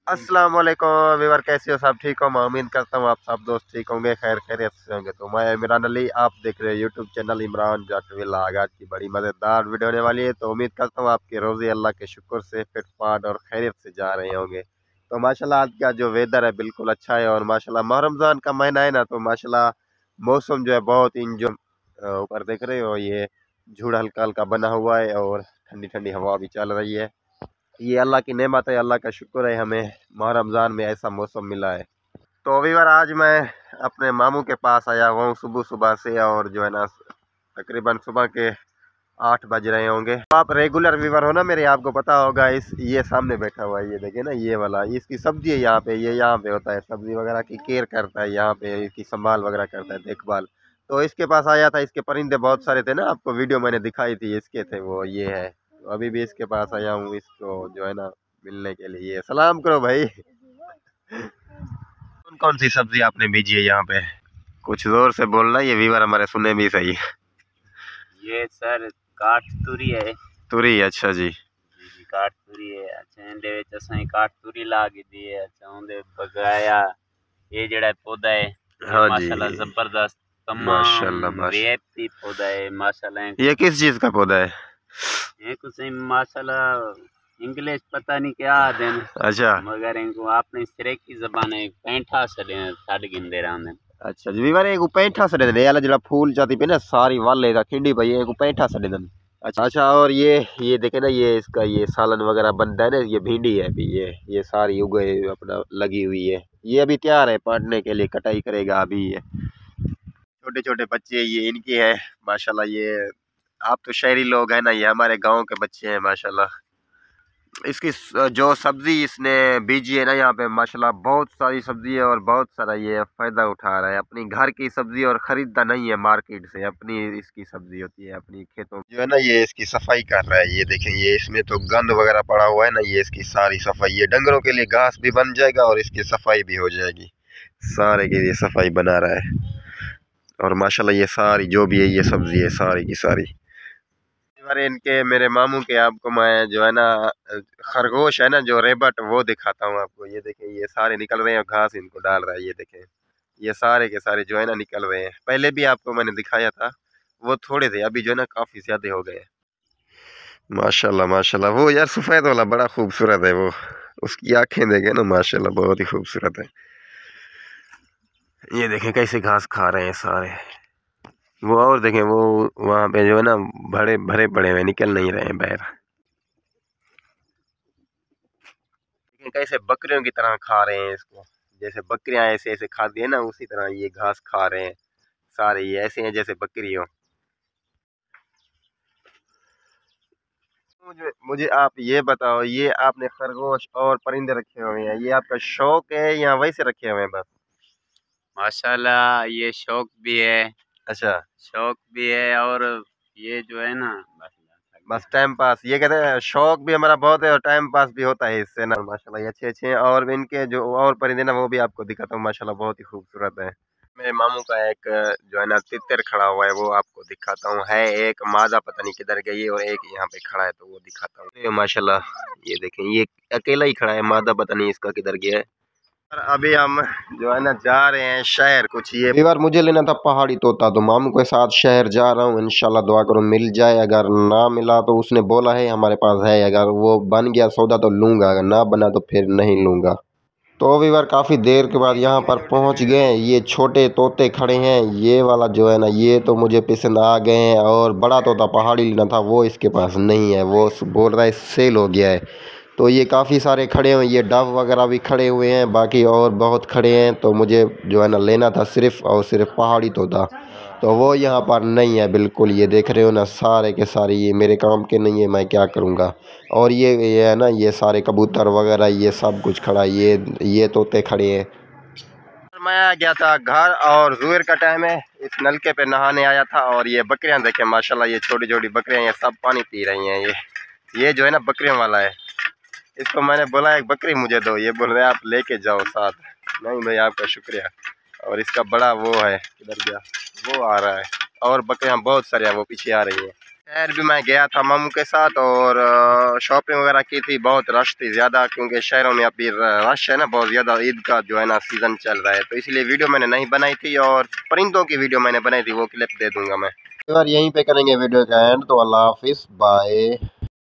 अस्सलाम वालेकुम व्यूअर, कैसे हो? सब ठीक हो? मैं उम्मीद करता हूँ आप सब दोस्त ठीक होंगे, खैर खैरियत से होंगे। तो मैं इमरान अली, आप देख रहे हैं यूट्यूब चैनल इमरान जट व्लॉग। आज की बड़ी मज़ेदार वीडियो होने वाली है। तो उम्मीद करता हूँ आपके रोज़े अल्लाह के शुक्र से फिट फाट और खैरियत से जा रहे होंगे। तो माशाल्लाह आज का जो वेदर है बिल्कुल अच्छा है, और माशाल्लाह माह रमज़ान का महीना है ना, तो माशाल्लाह मौसम जो है बहुत इंजो ऊपर देख रहे हो, ये झूड़ हल्का हल्का बना हुआ है और ठंडी ठंडी हवा भी चल रही है। ये अल्लाह की नेमत है, अल्लाह का शुक्र है हमें माह रमज़ान में ऐसा मौसम मिला है। तो अभी बार आज मैं अपने मामू के पास आया हुआ हूँ सुबह सुबह से, और जो है ना तकरीबन सुबह के 8 बज रहे होंगे। तो आप रेगुलर व्यूवर हो ना मेरे, आपको पता होगा। इस ये सामने बैठा हुआ है, ये देखिए ना, ये वाला इसकी सब्जी है यहाँ पे। ये यहाँ पे होता है, सब्जी वगैरह की केयर करता है यहाँ पे, इसकी संभाल वगैरह करता है, देखभाल। तो इसके पास आया था, इसके परिंदे बहुत सारे थे ना, आपको वीडियो मैंने दिखाई थी, इसके थे वो, ये है। तो अभी भी इसके पास आया हूँ इसको जो है ना मिलने के लिए। सलाम करो भाई। कौन कौन सी सब्जी आपने बीजी है यहाँ पे? कुछ जोर से बोलना, ये व्यूवर हमारे सुने भी सही। ये सर काठ तुरी है। तुरी, अच्छा जी। जी काठ तुरी है। अच्छा इंदे विच असां काठ तुरी ला के दी है। अच्छा उनदे बगाया ये जेड़ा पौधा है, ये हाँ जी, माशाल्लाह जबरदस्त तमाम माशाल्लाह माशा। वीआईपी पौधा है माशाल्लाह। ये किस चीज का पौधा है? ये कुछ माशाल्लाह इंग्लिश पता नहीं क्या देन, अच्छा मगर इनको आपने सिरेक की जबान है पैंठा सड़े छड़ गिंदे रहंदे। अच्छा जी, वीवर एक पैंठा सड़े देने याला जड़ा फूल जाती पे ना सारी वाले का खिंडी भाई, एक पैंठा सड़े देने। अच्छा अच्छा, और ये देखे ना, ये इसका ये सालन वगैरह बनता है ना, ये भिंडी है अभी, ये सारी उगे अपना लगी हुई है। ये अभी तैयार है पाटने के लिए, कटाई करेगा अभी। ये छोटे छोटे बच्चे ये इनके हैं माशाल्लाह। ये आप तो शहरी लोग हैं ना, ये हमारे गांव के बच्चे हैं माशाल्लाह। इसकी जो सब्जी इसने बीजी है ना यहाँ पे, माशाल्लाह बहुत सारी सब्जी है, और बहुत सारा ये फ़ायदा उठा रहा है। अपनी घर की सब्जी और ख़रीदता नहीं है मार्केट से, अपनी इसकी सब्जी होती है अपनी खेतों जो है ना। ये इसकी सफाई कर रहा है, ये देखें, ये इसमें तो गंद वगैरह पड़ा हुआ है ना, ये इसकी सारी सफाई, ये डंगरों के लिए घास भी बन जाएगा और इसकी सफाई भी हो जाएगी। सारे की ये सफाई बना रहा है, और माशाल्लाह ये सारी जो भी है ये सब्जी है सारी की सारी। अरे इनके मेरे मामू के आपको मैं जो है ना खरगोश है ना जो रेबट, वो दिखाता हूँ आपको। ये देखें, ये सारे निकल रहे हैं, घास इनको डाल रहा है। ये देखें, ये सारे के सारे जो है ना निकल रहे हैं। पहले भी आपको मैंने दिखाया था, वो थोड़े थे, अभी जो है ना काफ़ी ज़्यादा हो गए। माशाल्लाह माशाल्लाह, वो यार सफ़ेद वाला बड़ा खूबसूरत है वो, उसकी आंखें देखें ना माशाल्लाह बहुत ही खूबसूरत है। ये देखें कैसे घास खा रहे हैं सारे। वो और देखें, वो वहाँ पे जो है ना भरे भरे पड़े हुए, निकल नहीं रहे हैं बाहर। लेकिन कैसे बकरियों की तरह खा रहे हैं इसको, जैसे बकरियां ऐसे ऐसे खाती है ना, उसी तरह ये घास खा रहे हैं सारे। ये ऐसे हैं जैसे बकरी हो। मुझे मुझे आप ये बताओ, ये आपने खरगोश और परिंदे रखे हुए हैं, ये आपका शौक है या वैसे रखे हुए हैं बस? माशाल्लाह ये शौक भी है। अच्छा, शौक भी है और ये जो है ना बस टाइम पास। ये कहते हैं शौक भी हमारा बहुत है और टाइम पास भी होता है इससे ना। माशाल्लाह ये अच्छे अच्छे हैं, और इनके जो और परिंदे ना वो भी आपको दिखाता हूँ, माशाल्लाह बहुत ही खूबसूरत है। मेरे मामू का एक जो है ना तितर खड़ा हुआ है, वो आपको दिखाता हूँ। है एक मादा, पता नहीं किधर गई है, और एक यहाँ पे खड़ा है, तो वो दिखाता हूँ। ये माशाल्लाह ये देखें, ये अकेला ही खड़ा है, मादा पता नहीं इसका किधर गया है। और अभी हम जो है ना जा रहे हैं शहर कुछ। ये बार मुझे लेना था पहाड़ी तोता, तो मामू के साथ शहर जा रहा हूँ। इंशाल्लाह दुआ करो मिल जाए, अगर ना मिला तो उसने बोला है हमारे पास है, अगर वो बन गया सौदा तो लूँगा, अगर ना बना तो फिर नहीं लूँगा। तो अभी बार काफ़ी देर के बाद यहाँ पर पहुँच गए। ये छोटे तोते खड़े हैं, ये वाला जो है ना, ये तो मुझे पसंद आ गए हैं। और बड़ा तोता पहाड़ी लेना था, वो इसके पास नहीं है, वो बोल रहा है सेल हो गया है। तो ये काफ़ी सारे खड़े हुए, ये डव वगैरह भी खड़े हुए हैं, बाकी और बहुत खड़े हैं। तो मुझे जो है ना लेना था सिर्फ़ और सिर्फ पहाड़ी तोता, तो वो यहाँ पर नहीं है बिल्कुल। ये देख रहे हो ना, सारे के सारे ये मेरे काम के नहीं है, मैं क्या करूँगा। और ये है ना, ये सारे कबूतर वगैरह ये सब कुछ खड़ा है, ये तोते खड़े हैं। मैं आ गया था घर, और जुहर का टाइम है, इस नलके पे नहाने आया था। और ये बकरियां देखें माशाल्लाह, ये छोटी छोटी बकरियां, ये सब पानी पी रही हैं। ये जो है ना बकरियों वाला है, इसको मैंने बोला एक बकरी मुझे दो, ये बोल रहे आप लेके जाओ साथ। नहीं भाई, आपका शुक्रिया। और इसका बड़ा वो है, किधर गया, वो आ रहा है। और बकरियां बहुत सारी हैं, वो पीछे आ रही हैं। शहर भी मैं गया था मामू के साथ और शॉपिंग वगैरह की थी। बहुत रश थी ज़्यादा, क्योंकि शहरों में अभी रश है ना बहुत ज़्यादा, ईद का जो है ना सीज़न चल रहा है, तो इसलिए वीडियो मैंने नहीं बनाई थी। और परिंदों की वीडियो मैंने बनाई थी, वो क्लिप दे दूंगा मैं। तो यार यहीं पे करेंगे वीडियो का एंड। तो अल्लाह हाफिज़, बाय।